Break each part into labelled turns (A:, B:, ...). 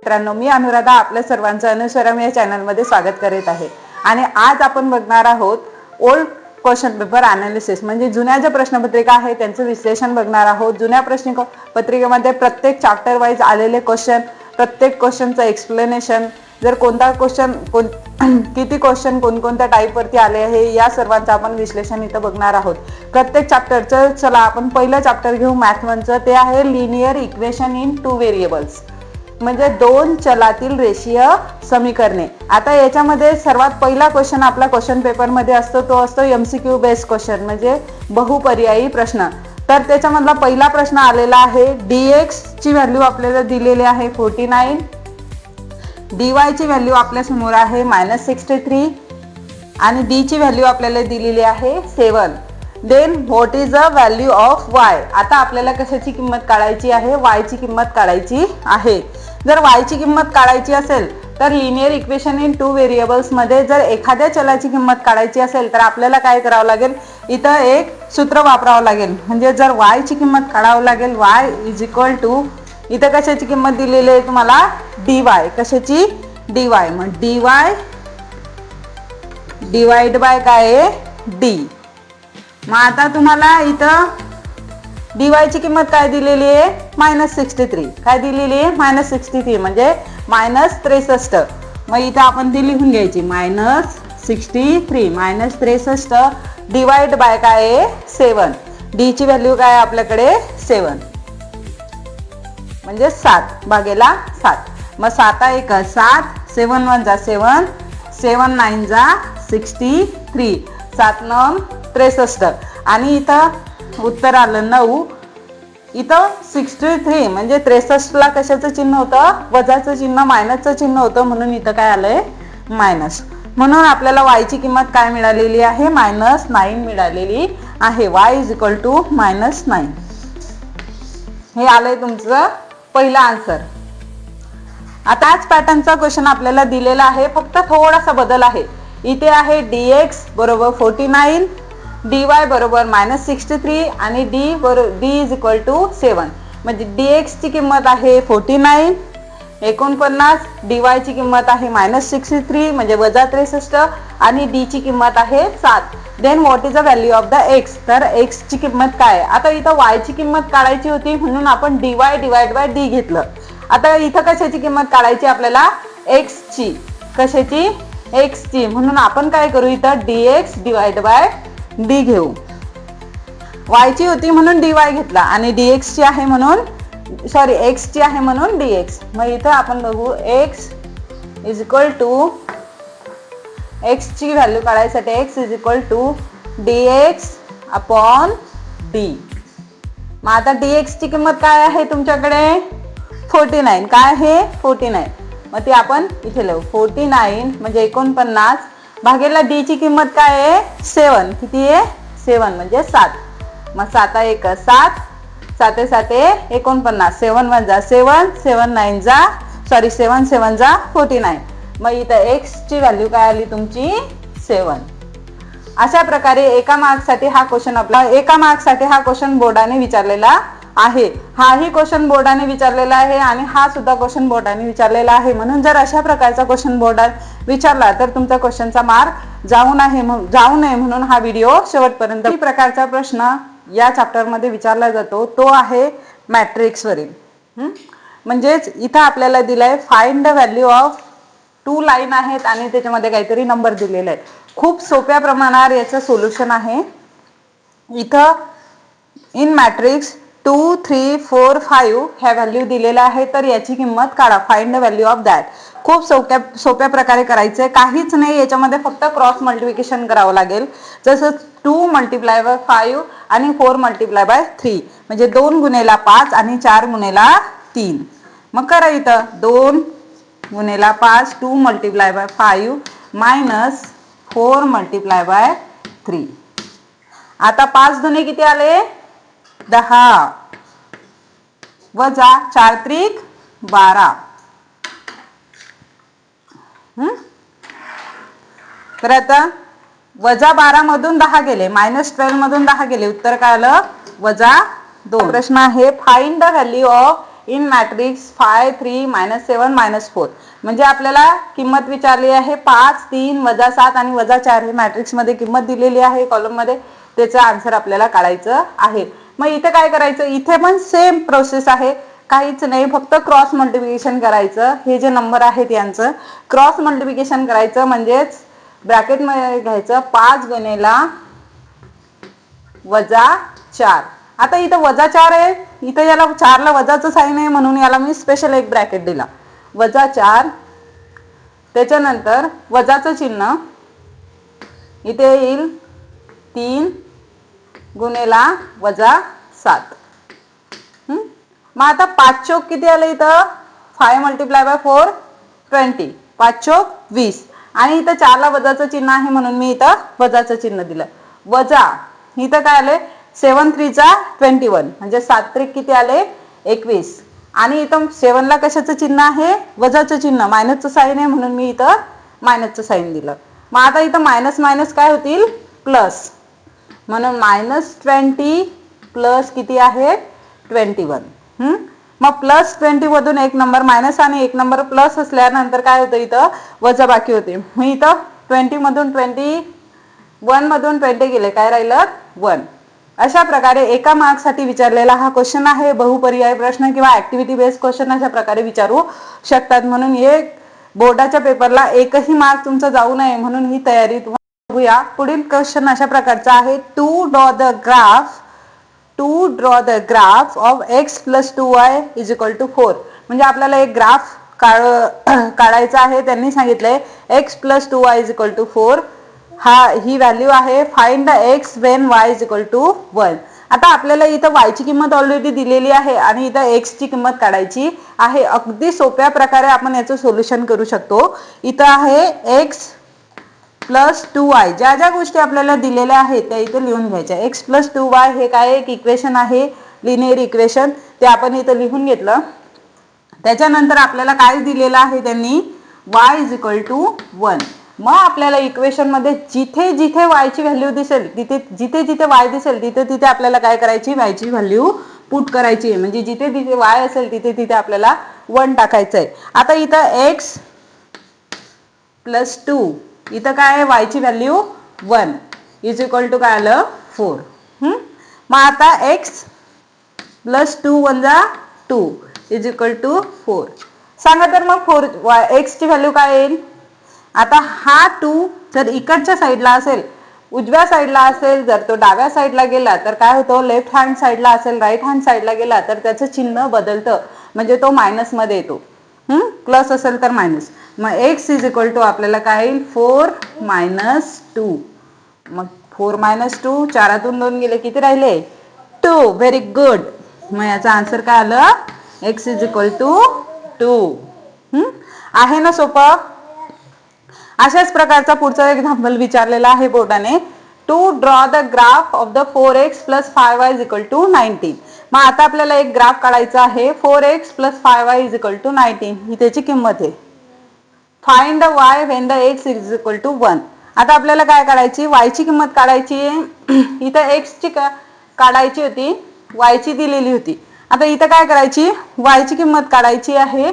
A: मित्रांनो, मी अनुराधा आपल्या सर्वांचं अनुस्वरम या चॅनलमध्ये स्वागत करीत आहे. आणि आज आपण बघणार आहोत ओल्ड क्वेश्चन पेपर अनालिसिस, म्हणजे जुन्या ज्या प्रश्नपत्रिका आहेत त्यांचं विश्लेषण बघणार आहोत. जुन्या प्रश्नपत्रिकेमध्ये प्रत्येक चॅप्टर वाईज आलेले क्वेश्चन, प्रत्येक क्वेश्चनचं एक्सप्लेनेशन, जर कोणता क्वेश्चन किती क्वेश्चन कोणकोणत्या टाईपवरती आले आहे या सर्वांचं आपण विश्लेषण इथं बघणार आहोत. प्रत्येक चॅप्टरचं चला आपण पहिलं चॅप्टर घेऊ मॅथ 1चं. ते आहे लिनियर इक्वेशन इन 2 व्हेरिएबल्स, म्हणजे 2 चलातील रेषीय समीकरणे. आता याच्यामध्ये सर्वात पहिला क्वेश्चन आपला क्वेश्चन पेपरमध्ये असतो, तो असतो MCQ बेस्ड क्वेश्चन, म्हणजे बहुपर्यायी प्रश्न. तर त्याच्यामधला पहिला प्रश्न आलेला आहे. dx ची व्हॅल्यू आपल्याला दिलेली आहे 49, dy ची व्हॅल्यू आपल्या समोर आहे -63 आणि d ची व्हॅल्यू आपल्याला दिलेली आहे 7. Then what is the value of y. आता आपल्याला कशाची किंमत काढायची आहे? y ची किंमत काढायची आहे. जर y ची किंमत काढायची असेल तर लिनियर इक्वेशन इन 2 व्हेरिएबल्स मध्ये जर एखाद्या चलाची किंमत काढायची असेल तर आपल्याला काय करावं लागेल? इथं एक सूत्र वापरावं लागेल. म्हणजे जर y ची किंमत काढावं लागेल, y इज इक्वल टू, इथं कशाची किंमत दिलेली आहे तुम्हाला? dy. कशाची? dy. मग dy डिवाइड बाय काय आहे? d. मग आता तुम्हाला इथं dy ची किंमत काय दिलेली आहे? -63. काय दिलेली आहे? -63 म्हणजे -63. मग इथं आपण ती लिहून घ्यायची -63 -63 डिवाइड बाय काय आहे? 7. d ची व्हॅल्यू काय आहे आपल्याकडे? 7 म्हणजे 7 भागेला 7. मग 7 1 7, 7 1 7, 7 9 63, 7 9 63 आणि इथं उत्तर आलं 9. इथं 63 म्हणजे 63 ला कशाचं चिन्ह होतं? वजाचं चिन्ह, मायनसचं चिन्ह होतं, म्हणून इथं काय आलंय? मायनस. म्हणून आपल्याला y ची किंमत काय मिळालेली आहे? -9 मिळालेली आहे. y is equal to -9. हे आलंय तुमचं पहिला आन्सर. आता आज पॅटर्नचा क्वेश्चन आपल्याला दिलेला आहे, फक्त थोडासा बदल आहे. इथे आहे dx बरोबर 49, dy बरोबर -63 आणि d इज इक्वल टू 7. म्हणजे dx ची किंमत आहे 49 49, dy ची किंमत आहे -63 म्हणजे -63 आणि d ची किंमत आहे 7. Then what is the value of the x. तर x ची किंमत काय? आता इथं y ची किंमत काढायची होती म्हणून आपण dy डिवाइड बाय d घेतलं. आता इथं कशाची किंमत काढायची आपल्याला? x ची. कशाची? x ची. म्हणून आपण काय करू? इथं dx डिवाइड बाय d घेऊ. y ची होती म्हणून dy घेतला आणि dx ची आहे म्हणून x ची आहे म्हणून dx. मग इथं आपण बघू x is equal to, x ची व्हॅल्यू काढायसाठी x is equal to dx upon d. मग आता dx ची किंमत काय आहे तुमच्याकडे? 49. काय आहे? 49. मग ती आपण इथे लिहू. 49 म्हणजे 49 भागेला d ची किंमत काय आहे? 7. किती आहे? 7 म्हणजे 7. मग 7 1 7, 7 7 49, 7 1 7, 7 9 7 7 49. मग इथं x ची व्हॅल्यू काय आली तुमची? 7. अशा प्रकारे एका मार्कसाठी हा क्वेश्चन बोर्डाने विचारलेला आहे. हाही क्वेश्चन बोर्डाने विचारलेला आहे आणि हा सुद्धा क्वेश्चन बोर्डाने विचारलेला आहे. म्हणून जर अशा प्रकारचा क्वेश्चन बोर्डात विचारला तर तुमचा क्वेश्चनचा मार्क जाऊ नये म्हणून हा व्हिडिओ शेवटपर्यंत. ही प्रकारचा प्रश्न या चॅप्टर मध्ये विचारला जातो, तो आहे मॅट्रिक्स वरील. म्हणजेच इथं आपल्याला दिलाय find the value of 2 line आहेत आणि त्याच्यामध्ये काहीतरी नंबर दिलेले आहेत. खूप सोप्या प्रमाणावर याचं सोल्युशन आहे. इथं इन मॅट्रिक्स 2 3 4 5 ह्या व्हॅल्यू दिलेल्या आहे, तर याची किंमत काढा. Find the value of that. खूप सोप्या प्रकारे करायचंय, काहीच नाही याच्यामध्ये, फक्त क्रॉस मल्टिप्लिकेशन करावं लागेल. जसं 2 मल्टिप्लाय बाय 5 आणि 4 मल्टिप्लाय बाय 3 म्हणजे 2 गुणेला 5 आणि 4 गुणेला 3. मग करा इथं 2 गुणेला 5, 2 multiply by 5 minus 4 multiply by 3. आता 5 दुने किती आले? 10 वजा 4 त्रिक 12. तर आता वजा 12 मधून 10 गेले, -12 मधून 10 गेले, उत्तर काय आलं? -2. प्रश्न आहे find the value of in matrix 5 3 -7 -4. म्हणजे आपल्याला किंमत विचारली आहे 5 3 -7 आणि -4 ही मॅट्रिक्स मध्ये किंमत दिलेली आहे कॉलम मध्ये. त्याचं आन्सर आपल्याला काढायचं आहे. मग इथे काय करायचं, इथे पण सेम प्रोसेस आहे, काहीच नाही, फक्त क्रॉस मल्टिप्लिकेशन करायचं. हे जे नंबर आहेत यांचं क्रॉस मल्टिप्लिकेशन करायचं, म्हणजेच ब्रॅकेट मध्ये घ्यायचं 5 गुणेला -4. आता इथं -4 आहे, इथं याला 4 ला वजाचं साइन आहे म्हणून याला मी स्पेशल एक ब्रॅकेट दिला. -4 त्याच्यानंतर वजाचं चिन्ह इथे येईल 3 गुणेला -7. मग आता 5 चौक किती आलं इथं, 5 × 4 20, 5 चौक 20 आणि इथं 4 ला वजाचं चिन्ह आहे म्हणून मी इथं वजाचं चिन्ह दिलं. वजा इथं काय आले 7 3 21 म्हणजे 7 त्रिक किती आले 21 आणि इथं 7 ला कशाचं चिन्ह आहे, वजाचं चिन्ह, मायनसचं साइन आहे म्हणून मी इथं मायनसचं साइन दिलं. मग आता इथं मायनस मायनस काय होतील प्लस, म्हणून -20 प्लस किती आहे 21. मग +20 मधून एक नंबर मायनस आणि एक नंबर प्लस असल्यानंतर काय होतं इथं वजा बाकी होते. मग इथं 20 मधून 21 मधून 20 गेले, काय राहिलं 1. अशा प्रकारे एका मार्क साठी विचारलेला हा क्वेश्चन आहे. बहुपर्याय प्रश्न किंवा ऍक्टिव्हिटी बेस्ड क्वेश्चन अशा प्रकारे विचारू शकतात. म्हणून हे बोर्डाच्या पेपरला एकही मार्क तुमचा जाऊ नये म्हणून ही तयारी तुम्हाला बघूया. पुढील क्वेश्चन अशा प्रकारचा आहे, to draw the graph of x + 2y = 4. म्हणजे आपल्याला एक ग्राफ काढायचा आहे. त्यांनी सांगितलंय x + 2y = 4. ही व्हॅल्यू आहे. Find the x when y = 1. आता आपल्याला इथं y ची किंमत ऑलरेडी दिलेली आहे आणि इथं x ची किंमत काढायची आहे. अगदी सोप्या प्रकारे आपण याचं सोल्युशन करू शकतो. इथं आहे x + 2y, ज्या ज्या गोष्टी आपल्याला दिलेल्या आहेत त्या इथे लिहून घ्यायच्या. x + 2y हे काय एक इक्वेशन आहे, लिनियर इक्वेशन, ते आपण इथं लिहून घेतलं. त्याच्यानंतर आपल्याला काय दिलेलं आहे त्यांनी y = 1. मग आपल्याला इक्वेशन मध्ये जिथे जिथे y ची व्हॅल्यू दिसेल तिथे जिथे जिथे y दिसेल तिथे तिथे आपल्याला काय करायची y ची व्हॅल्यू पुट करायची आहे. म्हणजे जिथे जिथे y असेल तिथे तिथे आपल्याला 1 टाकायचं आहे. आता इथं x + 2 इथं काय आहे y ची व्हॅल्यू 1 = काय आलं 4. मग आता x + 2 × 2 = 4. सांगा तर मग x ची व्हॅल्यू काय येईल. आता हा 2 जर इकडच्या साईडला असेल, उजव्या साईडला असेल, जर तो डाव्या साईडला गेला तर काय होतं, लेफ्ट हँड साईडला असेल, राईट हँड साईडला गेला तर त्याचं चिन्ह बदलतं, म्हणजे तो मायनस मध्ये येतो. प्लस असेल तर मायनस. मग x = आपल्याला काय येईल 4 - 2. मग 4 - 2 4तून 2 गेले, किती राहिले 2. Very good. मग याचा आन्सर काय आलं x = 2. आहे ना सोपं. अशाच प्रकारचा पुढचा एक्झाम्पल विचारलेला आहे बोर्डाने, to draw the graph of the 4x + 5y = 19. मग आता आपल्याला एक ग्राफ काढायचा आहे 4x + 5y = 19. ही त्याची किंमत आहे. Find the y when the x = 1. आता आपल्याला काय काढायची, y ची किंमत काढायची. इथं x ची काढायची होती, y ची दिलेली होती. आता इथं काय करायची, y ची किंमत काढायची आहे.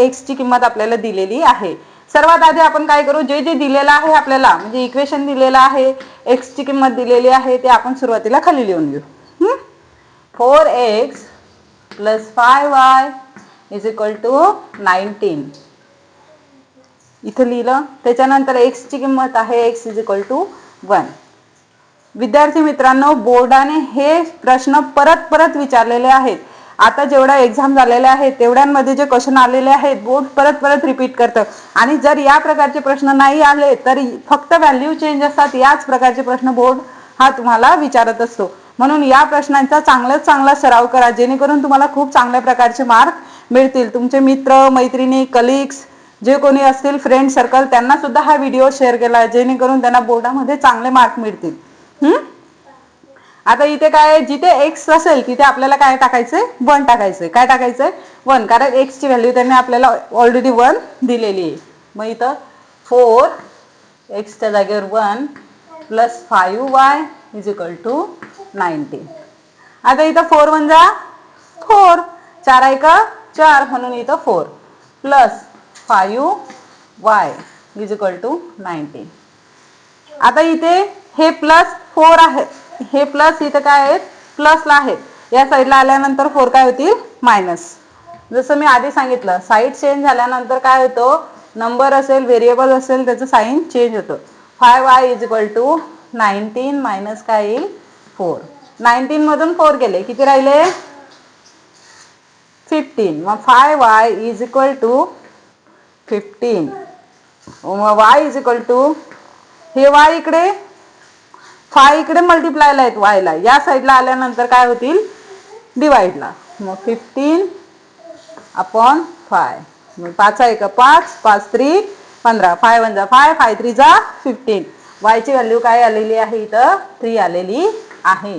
A: x ची किंमत आपल्याला दिलेली आहे. सर्वात आधी आपण काय करू, जे जे दिलेलं आहे आपल्याला, म्हणजे इक्वेशन दिलेलं आहे, x ची किंमत दिलेली आहे, ते आपण सुरुवातीला खाली लिहून घेऊ. 4x + 5y = 19 इथं लिहिलं. त्याच्यानंतर x ची किंमत आहे x = 1. विद्यार्थी मित्रांनो, बोर्डाने हे प्रश्न परत परत विचारलेले आहेत. आता जेवढ्या एक्झाम झालेल्या आहेत तेवढ्यांमध्ये जे क्वेश्चन आलेले आहेत बोर्ड परत परत रिपीट करतं. आणि जर या प्रकारचे प्रश्न नाही आले तर फक्त व्हॅल्यू चेंज असतात, याच प्रकारचे प्रश्न बोर्ड हा तुम्हाला विचारत असतो. म्हणून या प्रश्नांचा चांगला सराव करा, जेणेकरून तुम्हाला खूप चांगल्या प्रकारचे मार्क मिळतील. तुमचे मित्र मैत्रिणी कलिग्स जे कोणी असतील फ्रेंड सर्कल त्यांना सुद्धा हा व्हिडिओ शेअर केला, जेणेकरून त्यांना बोर्डामध्ये चांगले मार्क मिळतील. आता इथे काय, जिथे x असेल तिथे आपल्याला काय टाकायचंय 1 टाकायचंय. काय टाकायचंय 1, कारण x ची व्हॅल्यू त्यांनी आपल्याला ऑलरेडी 1 दिलेली आहे. मग इथं 4 x च्या जागेवर 1 + 5y = 19. आता इथं 4 × 4 4 एक 4 म्हणून इथं 4 plus 5y is equal to 19. आता इथे हे प्लस 4 आहे, हे प्लस इथं काय आहेत प्लसला आहेत, या साईडला आल्यानंतर 4 काय होतील मायनस. जसं मी आधी सांगितलं साईड चेंज झाल्यानंतर काय होतं, नंबर असेल व्हेरिएबल असेल त्याचं साईन चेंज होतं. 5y is equal to 19 minus काय येईल 4. 19 मधून 4 गेले किती राहिले 15. मग 5y इज इक्वल टू 15. मग y इज इक्वल टू हे y इकडे 5 इकडे मल्टिप्लायला आहेत y ला, या साईडला आल्यानंतर काय होतील डिवाइडला. मग 15 अपॉन 5. मग 5 एक 5 5 3 15 5 1 जा 5 5 3 जा 15. y ची व्हॅल्यू काय आलेली आहे इथं 3 आलेली आहे.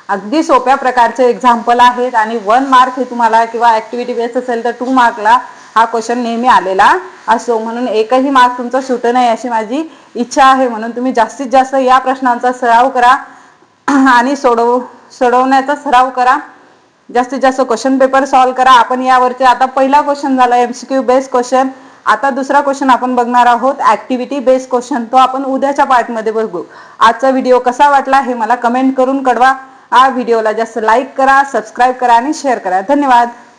A: अगदी सोप्या प्रकारचे एक्झाम्पल आहेत आणि 1 मार्क हे तुम्हाला किंवा ऍक्टिव्हिटी बेस असेल तर 2 मार्कला हा क्वेश्चन नेहमी आलेला असो, म्हणून एकही मार्क तुमचा सुटू नये अशी माझी इच्छा आहे. म्हणून तुम्ही जास्तीत जास्त या प्रश्नांचा सराव करा आणि सोडवण्याचा सराव करा. जास्तीत जास्त क्वेश्चन पेपर सॉल्व करा. आपण यावरचे आता पहिला क्वेश्चन झाला एमसीक्यू बेस्ड क्वेश्चन. आता दुसरा क्वेश्चन आपण बघणार आहोत ऍक्टिव्हिटी बेस्ड क्वेश्चन, तो आपण उद्याच्या पार्टमध्ये बघू. आजचा व्हिडिओ कसा वाटला हे मला कमेंट करून कळवा. हा व्हिडिओला जास्त लाईक करा, सबस्क्राईब करा आणि शेअर करा. धन्यवाद.